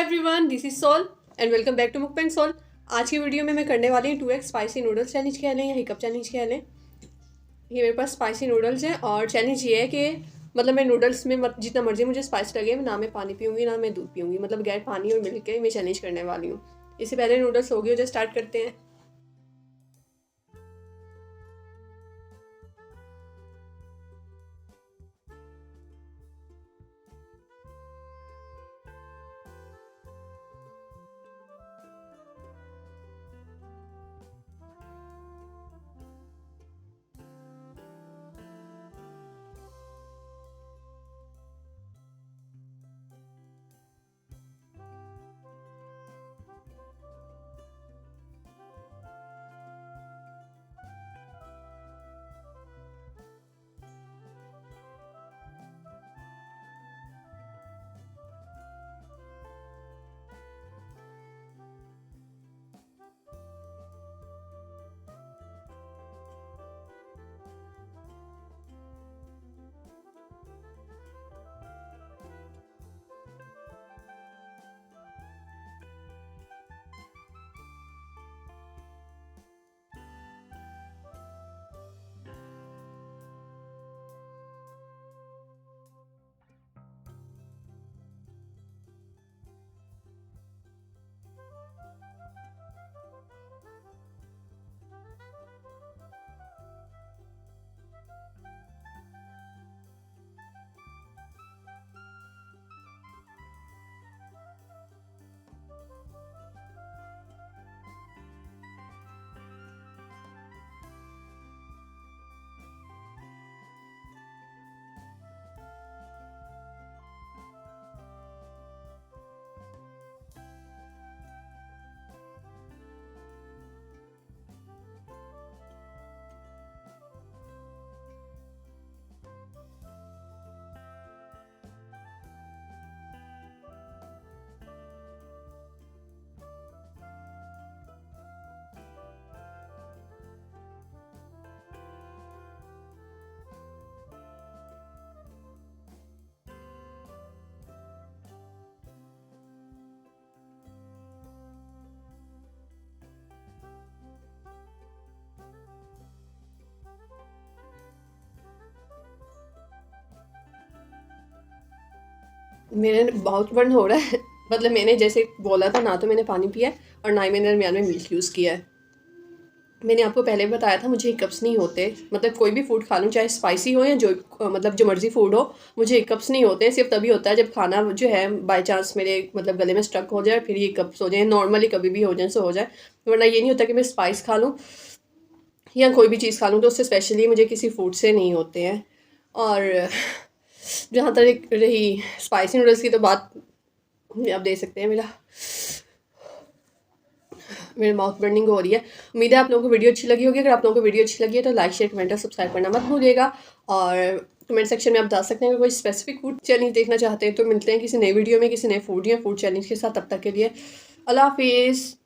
Everyone, this is soul and welcome back to मुक पेन soul. आज की वीडियो में मैं करने वाली हूँ 2x स्पाइसी नूडल्स चैलेंज कह लें या हिकअप चैलेंज कह लें। ये मेरे पास स्पाइसी नूडल्स हैं और चैलेंज ये है कि मतलब मैं नूडल्स में जितना मर्जी मुझे स्पाइस लगे, ना मैं पानी पीऊँगी ना मैं दूध पीऊँगी, मतलब गैर पानी और मिल्क के मैं चैलेंज करने वाली हूँ। इससे पहले नूडल्स हो गए, जो स्टार्ट करते हैं। मेरे बहुत बर्न हो रहा है। मतलब मैंने जैसे बोला था, ना तो मैंने पानी पिया है और ना ही मैंने दरमियान में मिल्क यूज़ किया है। मैंने आपको पहले बताया था मुझे हिकअप्स नहीं होते। मतलब कोई भी फूड खा लूँ, चाहे स्पाइसी हो या जो मतलब जो मर्ज़ी फूड हो, मुझे हिकअप्स नहीं होते हैं। सिर्फ तभी होता है जब खाना जो है बाय चांस मेरे मतलब गले में स्टक हो जाए, फिर ये हिकअप्स हो जाए। नॉर्मली कभी भी हो जाए सो हो जाए, वरना ये नहीं होता कि मैं स्पाइस खा लूँ या कोई भी चीज़ खा लूँ तो उससे स्पेशली मुझे किसी फूड से नहीं होते हैं। और जहाँ तक रही स्पाइसी नूडल्स की तो बात, आप देख सकते हैं मेरे माउथ बर्निंग हो रही है। उम्मीद है आप लोगों को वीडियो अच्छी लगी होगी। अगर आप लोगों को वीडियो अच्छी लगी है तो लाइक शेयर कमेंट और सब्सक्राइब करना मत भूलिएगा। और कमेंट सेक्शन में आप बता सकते हैं, अगर कोई स्पेसिफिक फूड चैलेंज देखना चाहते हैं तो मिलते हैं किसी नई वीडियो में किसी नए फूड या फूड चैलेंज के साथ। तब तक के लिए अल्लाह हाफिज़।